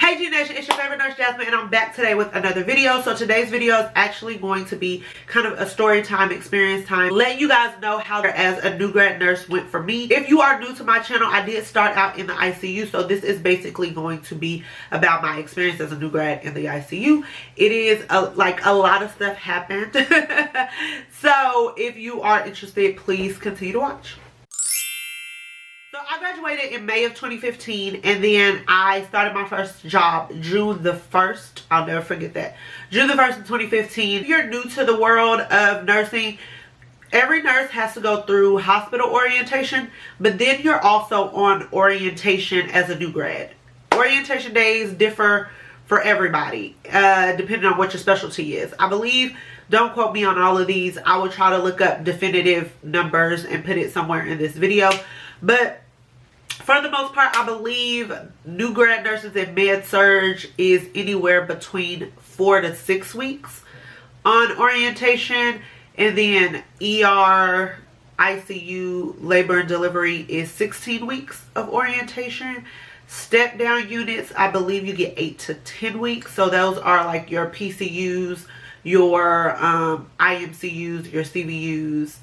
Hey G Nation, it's your favorite nurse Jasmine, and I'm back today with another video. So today's video is actually going to be kind of a story time, experience time, letting you guys know how as a new grad nurse went for me. If you are new to my channel, I did start out in the ICU, so this is basically going to be about my experience as a new grad in the ICU. It is like a lot of stuff happened. So if you are interested, please continue to watch. So I graduated in May of 2015, and then I started my first job June the 1st. I'll never forget that. June the 1st of 2015. If you're new to the world of nursing, every nurse has to go through hospital orientation, but then you're also on orientation as a new grad. Orientation days differ for everybody, depending on what your specialty is. I believe, don't quote me on all of these, I will try to look up definitive numbers and put it somewhere in this video. But for the most part, I believe new grad nurses in med-surg is anywhere between 4 to 6 weeks on orientation. And then ER, ICU, labor and delivery is 16 weeks of orientation. Step down units, I believe you get 8 to 10 weeks. So those are like your PCUs, your IMCUs, your CVUs,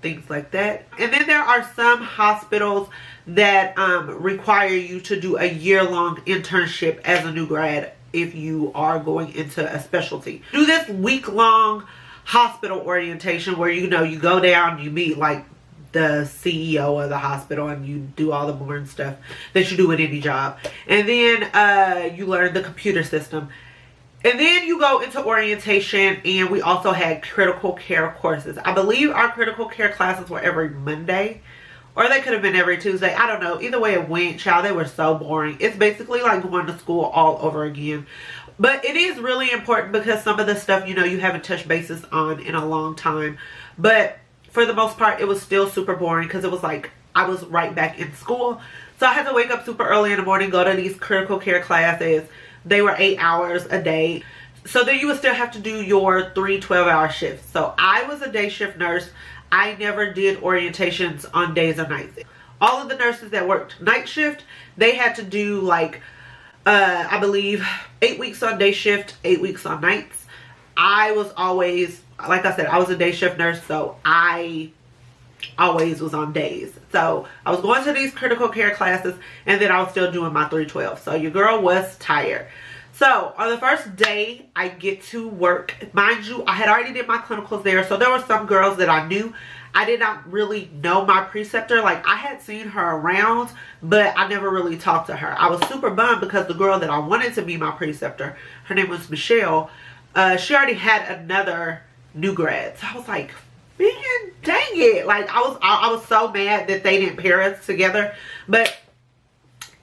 things like that. And then there are some hospitals that require you to do a year-long internship as a new grad if you are going into a specialty. Do this week-long hospital orientation where you go down, you meet like the CEO of the hospital, and you do all the boring stuff that you do in any job. And then you learn the computer system. And then you go into orientation, and we also had critical care courses. I believe our critical care classes were every Monday, or they could have been every Tuesday. I don't know. Either way it went, child, they were so boring. It's basically like going to school all over again. But it is really important because some of the stuff, you haven't touched bases on in a long time. But for the most part, it was still super boring because it was like I was right back in school. So I had to wake up super early in the morning, go to these critical care classes. They were 8 hours a day. So then you would still have to do your 3 12-hour shifts. So I was a day shift nurse. I never did orientations on days or nights. All of the nurses that worked night shift, they had to do like, I believe 8 weeks on day shift, 8 weeks on nights. I was always, like I said, I was a day shift nurse, so I always was on days. So I was going to these critical care classes, and then I was still doing my 312. So your girl was tired. So on the first day I get to work, mind you, I had already did my clinicals there. So there were some girls that I knew. I did not really know my preceptor. Like, I had seen her around, but I never really talked to her. I was super bummed because the girl that I wanted to be my preceptor, her name was Michelle. She already had another new grad. So I was like, man, dang it. Like, I was so mad that they didn't pair us together, but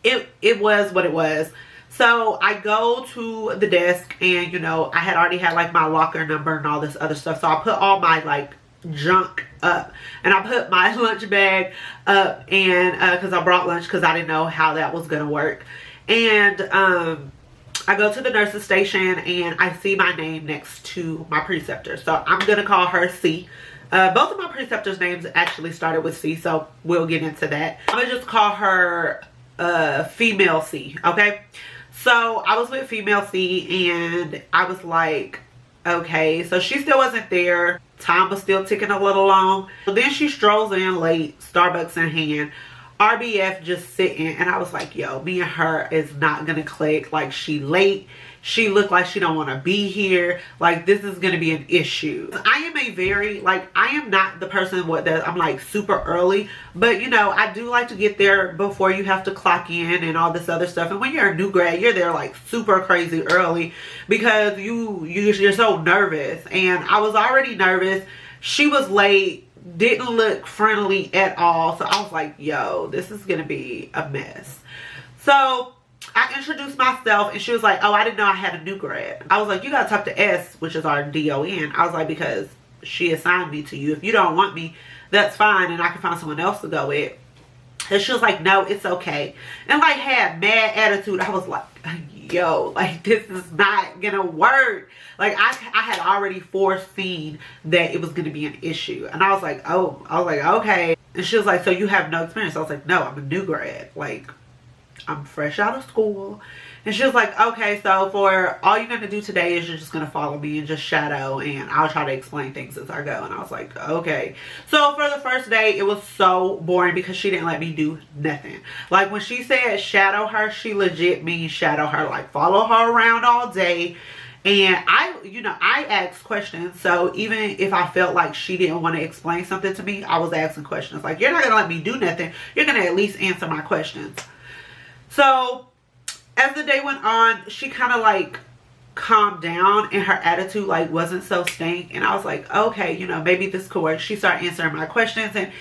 it was what it was. So I go to the desk, and I had already had like my locker number and all this other stuff. So I put all my like junk up, and I put my lunch bag up, and because I brought lunch because I didn't know how that was gonna work. And I go to the nurse's station, and I see my name next to my preceptor. So I'm gonna call her C. Both of my preceptors' names actually started with C, so we'll get into that. I'm gonna just call her female C, okay? So I was with female C, and I was like, okay. So she still wasn't there. Time was still ticking a little long. So then she strolls in late, Starbucks in hand, RBF just sitting, and I was like, yo, me and her is not gonna click. Like, she late. She looked like she don't want to be here. Like, this is going to be an issue. I am a very, like, I am not the person that I'm like super early. But, I do like to get there before you have to clock in and all this other stuff. And when you're a new grad, you're there like super crazy early because you're so nervous. And I was already nervous. She was late. Didn't look friendly at all. So I was like, yo, this is going to be a mess. So I introduced myself, and she was like, oh, I didn't know I had a new grad. I was like, you gotta talk to S, which is our DON. I was like, because she assigned me to you. If you don't want me, that's fine, and I can find someone else to go with. And she was like, no, it's okay. And like had mad attitude. I was like, yo, like, this is not gonna work. Like, I had already foreseen that it was gonna be an issue. And I was like, oh, okay. And she was like, so you have no experience? I was like, no, I'm a new grad. Like, I'm fresh out of school, And she was like, okay, so for all you're going to do today is you're just going to follow me and just shadow, and I'll try to explain things as I go. And I was like, okay. So for the first day, it was so boring because she didn't let me do nothing. Like when she said shadow her, she legit means shadow her, like follow her around all day. And I asked questions. So even if I felt like she didn't want to explain something to me, I was asking questions. Like, you're not going to let me do nothing. You're going to at least answer my questions. So as the day went on, she kind of like calmed down and her attitude like wasn't so stank. And I was like, okay, maybe this could work. She started answering my questions. And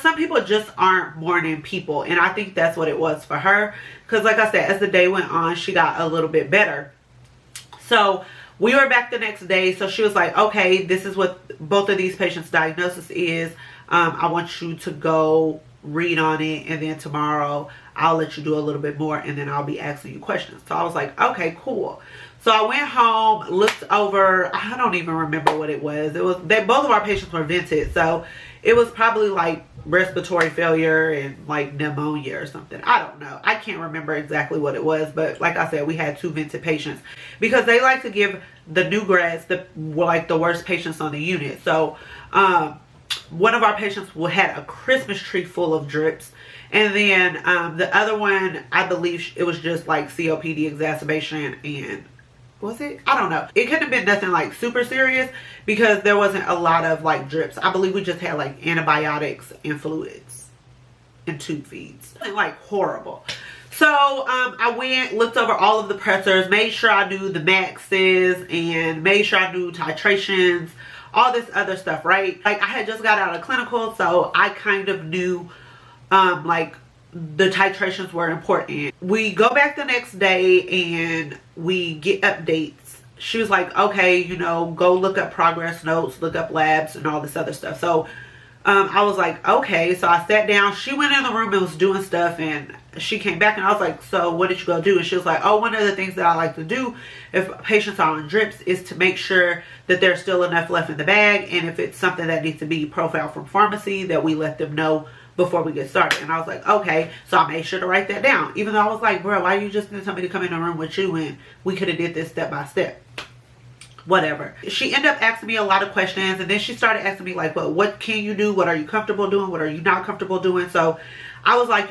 some people just aren't morning people. And I think that's what it was for her. Because like I said, as the day went on, she got a little bit better. So we were back the next day. So she was like, okay, this is what both of these patients' diagnosis is. I want you to go read on it, and then tomorrow I'll let you do a little bit more, and then I'll be asking you questions. So I was like, okay, cool. So I went home, looked over, I don't even remember what it was. Both of our patients were vented, so it was probably like respiratory failure and like pneumonia or something. I don't know. I can't remember exactly what it was, but like I said, we had 2 vented patients because they like to give the new grads the worst patients on the unit. So one of our patients had a Christmas tree full of drips, and then the other one, I believe it was just like COPD exacerbation. And was it? I don't know. It couldn't have been nothing like super serious because there wasn't a lot of like drips. I believe we just had like antibiotics and fluids and tube feeds. Like horrible. So I went, looked over all of the pressors, made sure I knew the maxes, and made sure I knew titrations, all this other stuff, right? Like I had just got out of clinical, so I kind of knew like the titrations were important. We go back the next day and we get updates. She was like, okay, go look up progress notes, look up labs and all this other stuff. So I was like, okay. So I sat down. She went in the room and was doing stuff, and she came back and I was like, so what did you go do? And she was like, oh, one of the things that I like to do if patients are on drips is to make sure that there's still enough left in the bag, and if it's something that needs to be profiled from pharmacy, that we let them know before we get started. And I was like, okay. So I made sure to write that down, even though I was like, bro, why you just gonna tell me to come in the room with you when we could have did this step by step? Whatever. She ended up asking me a lot of questions, and then she started asking me like, well, what can you do? What are you comfortable doing? What are you not comfortable doing? So I was like,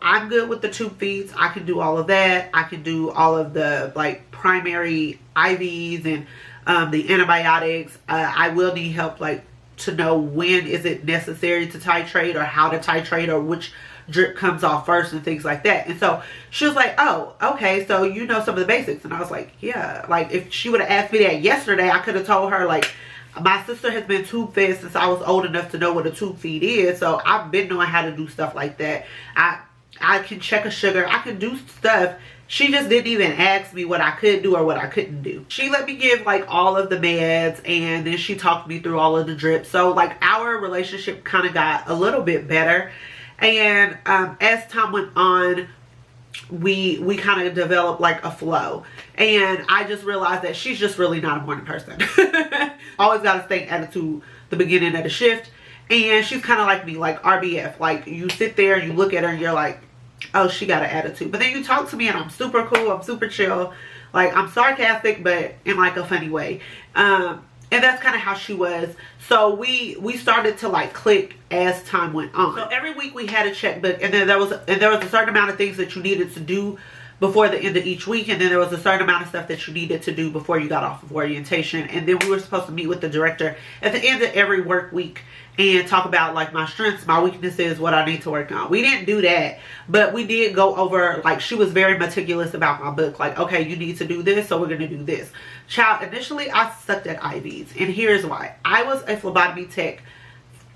I'm good with the tube feeds. I can do all of that. I can do all of the like primary IVs and the antibiotics. I will need help like to know when is it necessary to titrate, or how to titrate, or which drip comes off first and things like that. And so she was like, oh, okay, so you know some of the basics. And I was like, yeah. Like if she would have asked me that yesterday, I could have told her like, my sister has been tube fed since I was old enough to know what a tube feed is. So I've been knowing how to do stuff like that. I can check a sugar. I can do stuff. She just didn't even ask me what I could do or what I couldn't do. She let me give like all of the meds, and then she talked me through all of the drips. So like our relationship kind of got a little bit better. And as time went on, we kind of developed like a flow. And I just realized that she's just really not a morning person. Always got to stay attitude the beginning of the shift. And she's kind of like me, like RBF. Like you sit there and you look at her and you're like, oh, she got an attitude. But then you talk to me and I'm super cool. I'm super chill. Like I'm sarcastic, but in like a funny way. And that's kind of how she was. So we started to like click as time went on. So every week we had a checkbook, and then there was a certain amount of things that you needed to do before the end of each week, and then there was a certain amount of stuff that you needed to do before you got off of orientation. And then we were supposed to meet with the director at the end of every work week and talk about like my strengths, my weaknesses, what I need to work on. We didn't do that, but we did go over, like she was very meticulous about my book. Like, okay, you need to do this, so we're going to do this. Child, initially I sucked at IVs, and here's why. I was a phlebotomy tech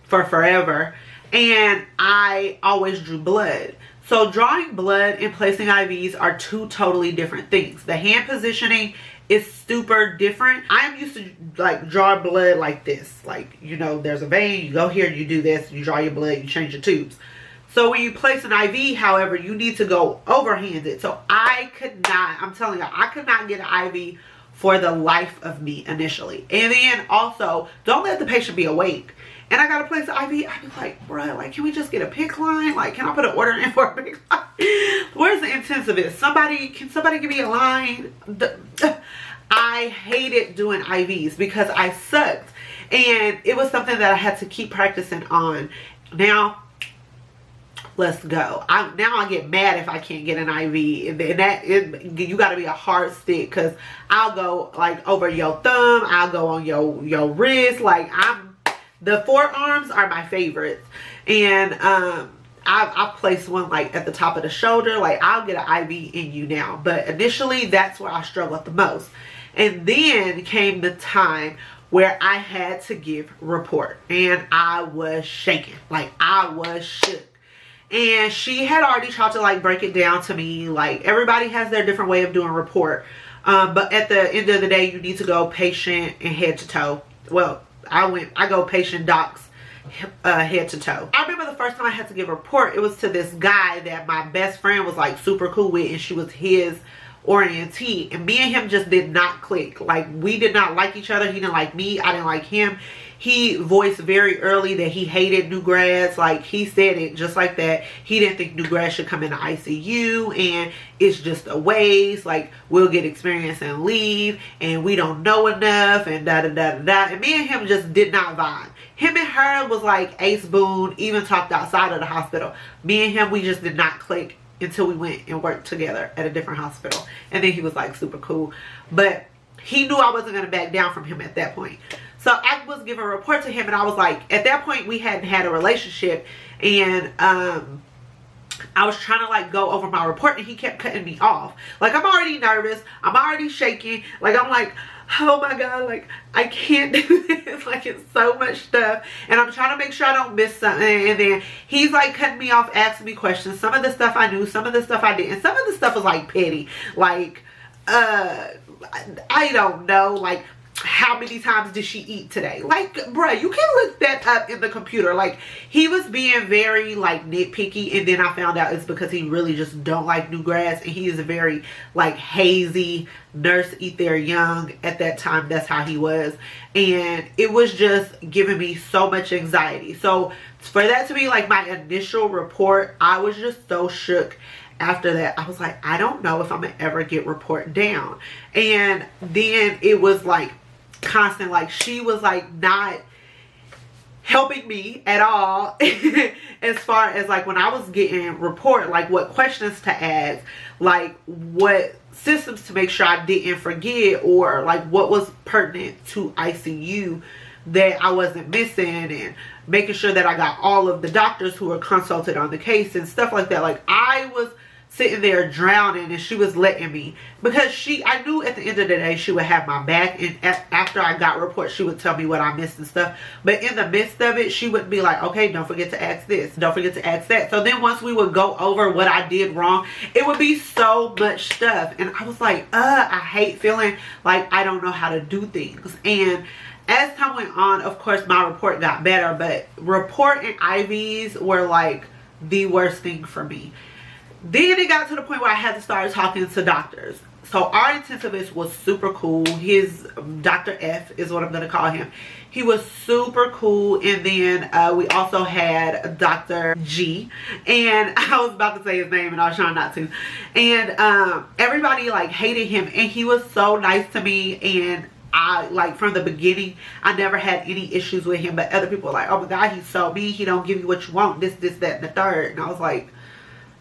for forever, and I always drew blood. So drawing blood and placing IVs are 2 totally different things. The hand positioning is super different. I'm used to like draw blood like this. Like, there's a vein, you go here, you do this, you draw your blood, you change your tubes. So when you place an IV, however, you need to go overhanded. So I could not, I'm telling you, I could not get an IV for the life of me initially. And then also, don't let the patient be awake. And I got to place the IV. I be like, bruh, like, can we just get a PIC line? Like, can I put an order in for a PIC line? Where's the intensivist? Can somebody give me a line? I hated doing IVs because I sucked. And it was something that I had to keep practicing on. Now, let's go. Now I get mad if I can't get an IV. And you got to be a hard stick, because I'll go like over your thumb. I'll go on your wrist. Like, the forearms are my favorites. And I've placed one like at the top of the shoulder. Like, I'll get an IV in you now. But initially, that's where I struggled the most. And then came the time where I had to give report. And I was shaking. Like, I was shook. And she had already tried to like break it down to me. Like, everybody has their different way of doing report. But at the end of the day, you need to go patient and head to toe. Well, I go patient, docs, head to toe. I remember the first time I had to give a report, it was to this guy that my best friend was like super cool with, and she was his orientee, and me and him just did not click. Like, we did not like each other. He didn't like me, I didn't like him. He voiced very early that he hated new grads. Like, he said it just like that. He didn't think new grads should come into ICU, and it's just a waste. Like, we'll get experience and leave, and we don't know enough, and da da da da da. And me and him just did not vibe. Him and her was like ace boon, even talked outside of the hospital. Me and him, we just did not click until we went and worked together at a different hospital. And then he was like super cool. But he knew I wasn't going to back down from him at that point. So I was giving a report to him, and I was like, at that point we hadn't had a relationship, and I was trying to like go over my report, and he kept cutting me off. Like, I'm already nervous, I'm already shaking, like, I'm like, oh my god, like, I can't do this. Like, it's so much stuff, and I'm trying to make sure I don't miss something. And then he's like cutting me off, asking me questions. Some of the stuff I knew, some of the stuff I didn't. Some of the stuff was like petty, like I don't know, like, how many times did she eat today? Like, bruh, you can look that up in the computer. Like, he was being very like nitpicky, and then I found out it's because he really just don't like new grads, and he is a very like hazy nurse, eat their young. At that time, that's how he was, and it was just giving me so much anxiety. So for that to be like my initial report, I was just so shook. After that, I was like, I don't know if I'm gonna ever get report down. And then it was like constant, like, she was like not helping me at all as far as like when I was getting report, like what questions to ask, like what systems to make sure I didn't forget, or like what was pertinent to ICU that I wasn't missing, and making sure that I got all of the doctors who were consulted on the case and stuff like that. Like, I was sitting there drowning, and she was letting me, because I knew at the end of the day she would have my back, and after I got reports, she would tell me what I missed and stuff. But in the midst of it, she wouldn't be like, okay, don't forget to ask this, don't forget to ask that. So then once we would go over what I did wrong, it would be so much stuff, and I was like, I hate feeling like I don't know how to do things. And as time went on, of course, my report got better, but report and IVs were like the worst thing for me. Then it got to the point where I had to start talking to doctors. So our intensivist was super cool. His Dr. F is what I'm going to call him. He was super cool. And then we also had Dr. G. And I was about to say his name, and I was trying not to. And everybody like hated him. And he was so nice to me. And I, like, from the beginning, I never had any issues with him. But other people were like, oh my god, he's so mean. He don't give you what you want. This, that, and the third. And I was like,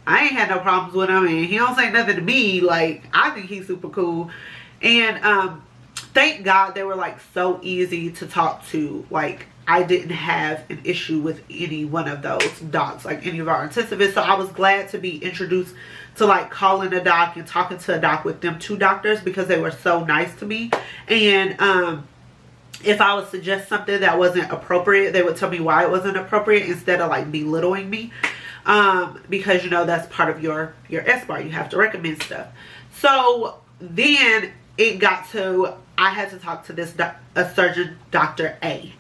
I ain't had no problems with him, and he don't say nothing to me. Like, I think he's super cool. And thank God they were like so easy to talk to. Like, I didn't have an issue with any one of those docs, like any of our intensivists. So I was glad to be introduced to like calling a doc and talking to a doc with them two doctors, because they were so nice to me. And if I would suggest something that wasn't appropriate, they would tell me why it wasn't appropriate, instead of like belittling me. Because, you know, that's part of your SBAR. You have to recommend stuff. So then it got to, I had to talk to this a surgeon, Dr. A.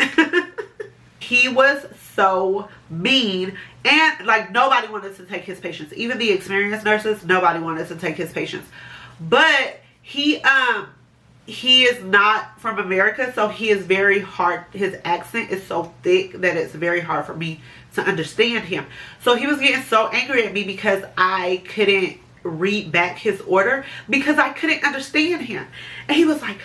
He was so mean, and like nobody wanted to take his patients. Even the experienced nurses, nobody wanted to take his patients. But he he is not from America, so he is very hard. His accent is so thick that it's very hard for me to understand him. So he was getting so angry at me because I couldn't read back his order because I couldn't understand him. And he was like,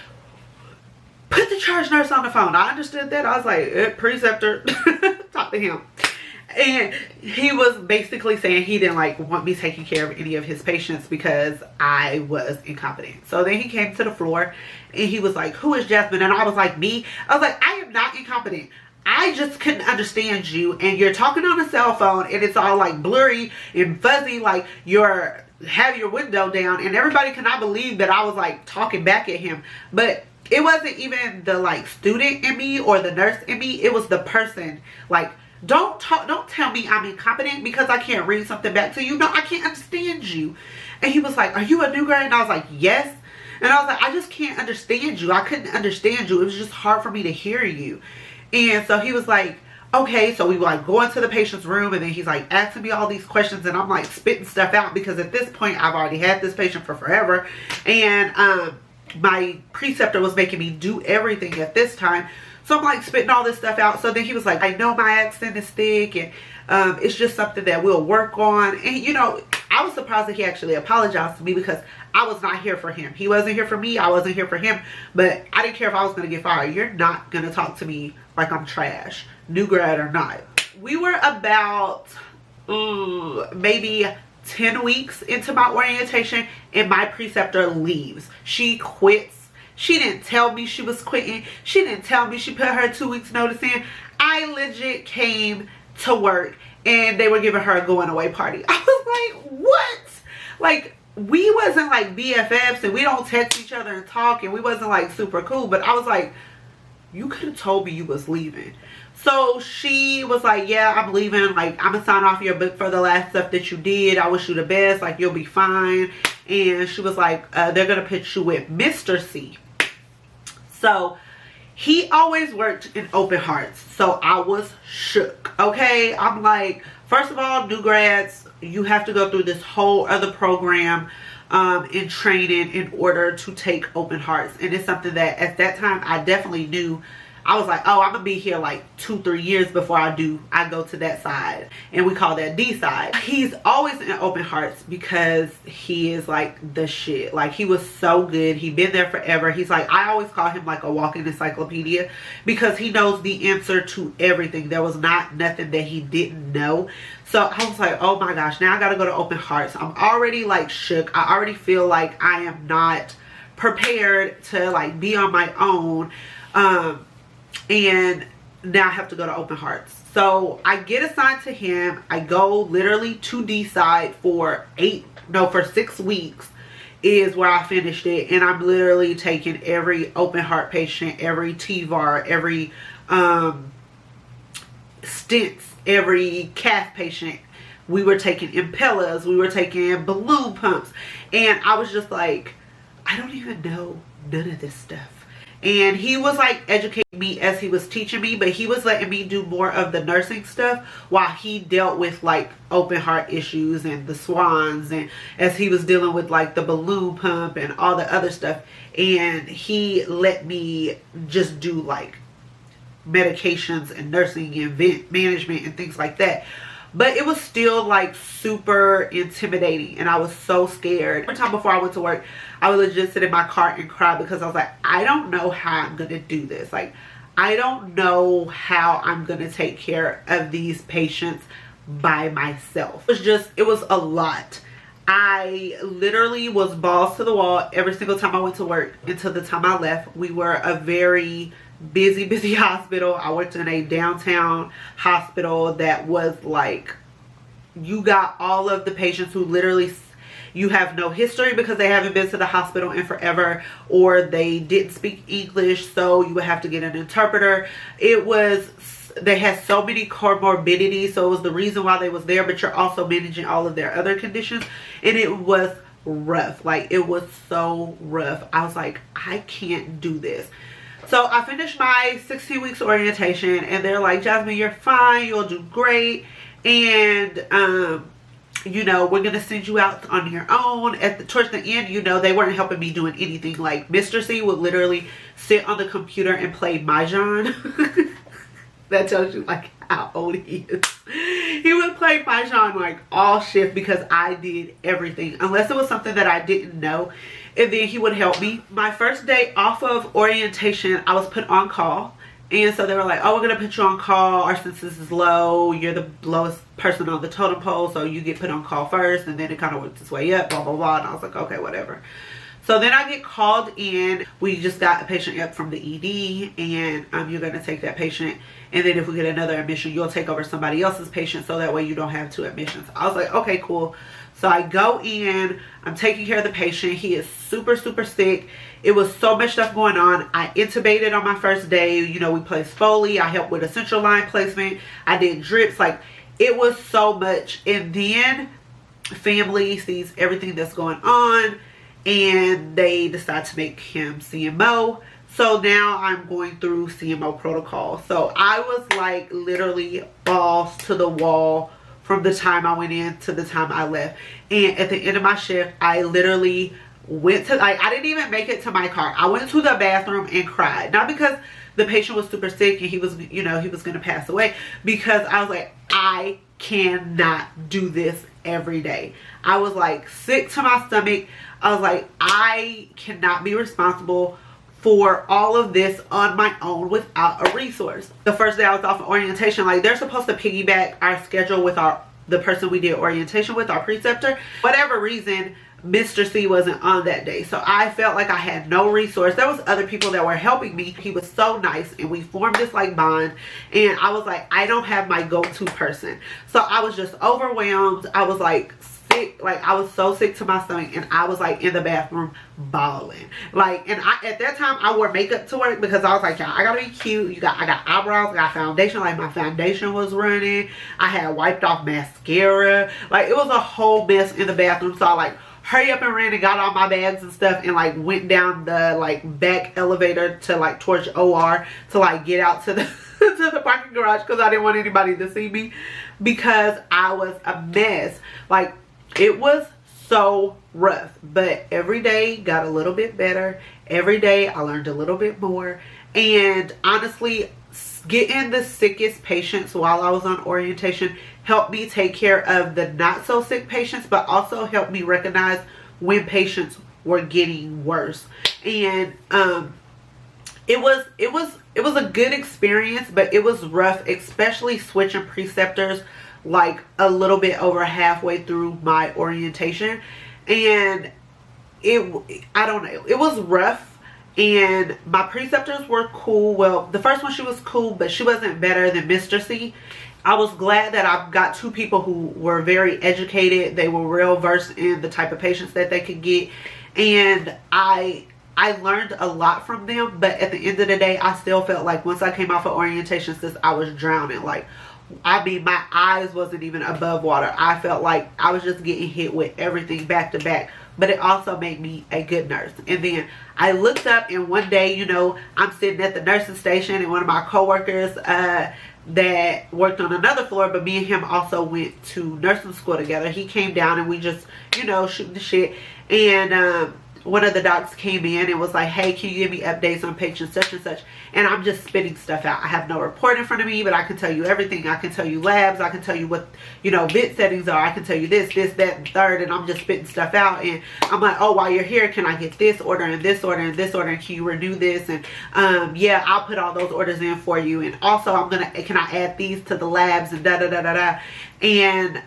put the charge nurse on the phone. I understood that. I was like, preceptor, talk to him. And he was basically saying he didn't like want me taking care of any of his patients because I was incompetent. So then he came to the floor and he was like, who is Jasmine? And I was like, me? I was like, I am not incompetent. I just couldn't understand you, and you're talking on a cell phone and it's all like blurry and fuzzy, like you're have your window down, and everybody cannot believe that I was like talking back at him. But it wasn't even the like student in me or the nurse in me, it was the person. Like, don't tell me I'm incompetent because I can't read something back to you. No, I can't understand you. And he was like, are you a new grad? And I was like, yes. And I was like, I just can't understand you. I couldn't understand you. It was just hard for me to hear you. And so he was like, okay. So we were like going to the patient's room, and then he's like asking me all these questions, and I'm like spitting stuff out because at this point I've already had this patient for forever. And my preceptor was making me do everything at this time. So I'm like spitting all this stuff out. So then he was like, I know my accent is thick, and it's just something that we'll work on. And you know, I was surprised that he actually apologized to me because I was not here for him. He wasn't here for me. I wasn't here for him. But I didn't care if I was going to get fired. You're not going to talk to me like I'm trash, new grad or not. We were about maybe 10 weeks into my orientation, and my preceptor leaves. She quits. She didn't tell me she was quitting. She didn't tell me she put her 2 weeks notice in. I legit came to work and they were giving her a going away party. I was like, what? Like, we wasn't like BFFs and we don't text each other and talk, and we wasn't like super cool, but I was like, you could have told me you was leaving. So she was like, yeah, I'm leaving. Like, I'm gonna sign off your book for the last stuff that you did. I wish you the best. Like, you'll be fine. And she was like, they're gonna put you with Mr. C. So he always worked in open hearts. So I was shook. Okay. I'm like, first of all, new grads, you have to go through this whole other program in training in order to take open hearts. And it's something that at that time I definitely knew. I was like, oh, I'm gonna be here like 2-3 years before I go to that side, and we call that D side. He's always in open hearts because he is like the shit. Like, he was so good. He been there forever. He's like, I always call him like a walking encyclopedia because he knows the answer to everything. There was nothing that he didn't know. So I was like, oh my gosh, now I gotta go to open hearts. I'm already like shook. I already feel like I am not prepared to like be on my own. And now I have to go to open hearts. So I get assigned to him. I go literally to D side for 6 weeks is where I finished it. And I'm literally taking every open heart patient, every TVAR, every stents, every cath patient. We were taking impellers. We were taking balloon pumps. And I was just like, I don't even know none of this stuff. And he was like educating me as he was teaching me, but he was letting me do more of the nursing stuff while he dealt with like open heart issues and the swans, and as he was dealing with like the balloon pump and all the other stuff. And he let me just do like medications and nursing and vent management and things like that. But it was still like super intimidating, and I was so scared. One time before I went to work, I would legit sit in my car and cry because I was like, I don't know how I'm gonna do this. Like, I don't know how I'm gonna take care of these patients by myself. It was a lot. I literally was balls to the wall every single time I went to work until the time I left. We were a very busy hospital. I worked in a downtown hospital that was like, you got all of the patients who literally, you have no history because they haven't been to the hospital in forever, or they didn't speak English, so you would have to get an interpreter. They had so many comorbidities, so it was the reason why they was there, but you're also managing all of their other conditions, and it was rough. Like, it was so rough. I was like, I can't do this. So I finished my 16 weeks orientation, and they're like, Jasmine, you're fine, you'll do great. And you know, we're gonna send you out on your own. Towards the end, you know, they weren't helping me doing anything. Like Mr. C would literally sit on the computer and play Mahjong. That tells you like how old he is. He would play Mahjong like all shift because I did everything, unless it was something that I didn't know, and then he would help me. My first day off of orientation, I was put on call. And so they were like, oh, we're going to put you on call. Our census is low. You're the lowest person on the totem pole. So you get put on call first. And then it kind of works its way up, blah, blah, blah. And I was like, okay, whatever. So then I get called in. We just got a patient up from the ED. And you're going to take that patient. And then if we get another admission, you'll take over somebody else's patient. So that way you don't have 2 admissions. I was like, okay, cool. So I go in. I'm taking care of the patient. He is super, super sick. It was so much stuff going on. I intubated on my first day. You know, we placed Foley. I helped with a central line placement. I did drips. Like, it was so much. And then family sees everything that's going on, and they decide to make him CMO. So now I'm going through CMO protocol. So I was like literally balls to the wall from the time I went in to the time I left. And at the end of my shift, I literally went to, like, I didn't even make it to my car. I went to the bathroom and cried. Not because the patient was super sick and he was, you know, he was going to pass away. Because I was like, I cannot do this every day. I was like sick to my stomach. I was like, I cannot be responsible for all of this on my own without a resource. The first day I was off of orientation, like, they're supposed to piggyback our schedule with the person we did orientation with, our preceptor. Whatever reason, Mr. C wasn't on that day. So I felt like I had no resource. There was other people that were helping me. He was so nice and we formed this like bond. And I was like, I don't have my go-to person. So I was just overwhelmed. I was like sick. Like, I was so sick to my stomach, and I was like in the bathroom bawling. Like, and at that time I wore makeup to work because I was like, y'all, I gotta be cute. I got eyebrows, I got foundation. Like, my foundation was running. I had wiped off mascara. Like, it was a whole mess in the bathroom. So I like hurry up and ran and got all my bags and stuff and like went down the like back elevator to like towards OR to like get out to the to the parking garage because I didn't want anybody to see me because I was a mess. Like, it was so rough, but every day got a little bit better. Every day I learned a little bit more. And honestly, getting the sickest patients while I was on orientation helped me take care of the not so sick patients, but also helped me recognize when patients were getting worse. And it was a good experience, but it was rough, especially switching preceptors like a little bit over halfway through my orientation. And I don't know, it was rough. And my preceptors were cool. Well, the first one, she was cool, but she wasn't better than Mr. C. I was glad that I got 2 people who were very educated. They were real versed in the type of patients that they could get. And I learned a lot from them. But at the end of the day, I still felt like once I came off of orientation, since I was drowning. Like, I mean, my eyes wasn't even above water. I felt like I was just getting hit with everything back to back. But it also made me a good nurse. And then I looked up, and one day, you know, I'm sitting at the nursing station, and one of my coworkers that worked on another floor, but me and him also went to nursing school together. He came down and we just, you know, shooting the shit. And one of the docs came in and was like, hey, can you give me updates on patient such and such? And I'm just spitting stuff out. I have no report in front of me, but I can tell you everything. I can tell you labs. I can tell you what, you know, vid settings are. I can tell you this, that, and third. And I'm just spitting stuff out. And I'm like, oh, while you're here, can I get this order and this order and this order? And can you renew this? And yeah, I'll put all those orders in for you. And also, can I add these to the labs and da-da-da-da-da. And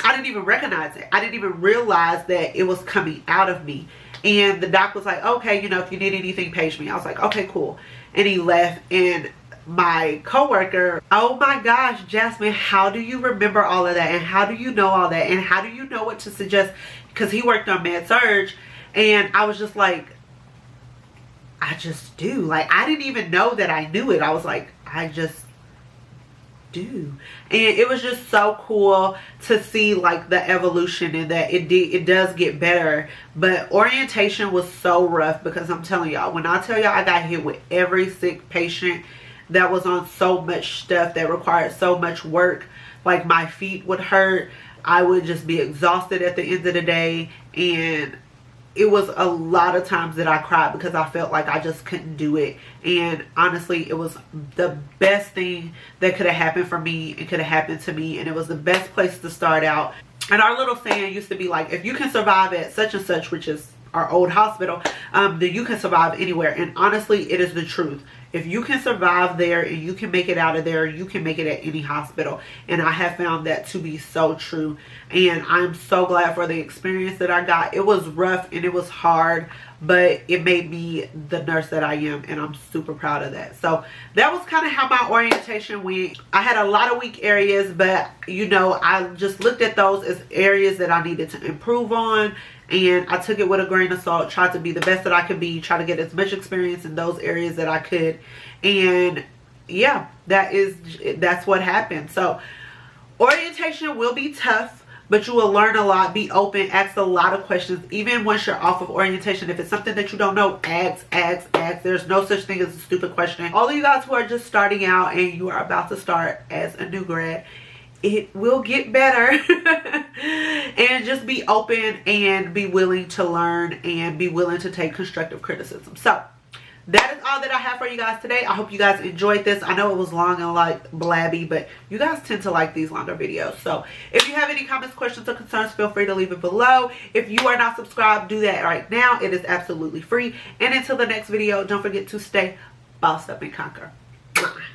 I didn't even recognize it. I didn't even realize that it was coming out of me. And the doc was like, okay, you know, if you need anything, page me. I was like, okay, cool. And he left. And my coworker, oh my gosh, Jasmine, how do you remember all of that? And how do you know all that? And how do you know what to suggest? Because he worked on med surge. And I was just like, I just do. Like, I didn't even know that I knew it. I was like, I just do. And it was just so cool to see like the evolution, and that it does get better. But orientation was so rough, because I'm telling y'all, when I tell y'all I got hit with every sick patient that was on so much stuff that required so much work, like my feet would hurt. I would just be exhausted at the end of the day, and it was a lot of times that I cried because I felt like I just couldn't do it. And honestly, it was the best thing that could have happened for me. It could have happened to me, and it was the best place to start out. And our little saying used to be like, if you can survive at such and such, which is our old hospital, then you can survive anywhere. And honestly, it is the truth. If you can survive there and you can make it out of there, you can make it at any hospital. And I have found that to be so true. And I'm so glad for the experience that I got. It was rough and it was hard, but it made me the nurse that I am, and I'm super proud of that. So that was kind of how my orientation went. I had a lot of weak areas, but you know, I just looked at those as areas that I needed to improve on, and I took it with a grain of salt, tried to be the best that I could be, try to get as much experience in those areas that I could. And yeah, that's what happened. So orientation will be tough, but you will learn a lot. Be open, ask a lot of questions. Even once you're off of orientation, if it's something that you don't know, ask. There's no such thing as a stupid question. All of you guys who are just starting out and you are about to start as a new grad, it will get better. And just be open and be willing to learn and be willing to take constructive criticism. So that is all that I have for you guys today. I hope you guys enjoyed this. I know it was long and like blabby, but you guys tend to like these longer videos. So if you have any comments, questions, or concerns, feel free to leave it below. If you are not subscribed, do that right now. It is absolutely free. And until the next video, don't forget to stay bossed up and conquer.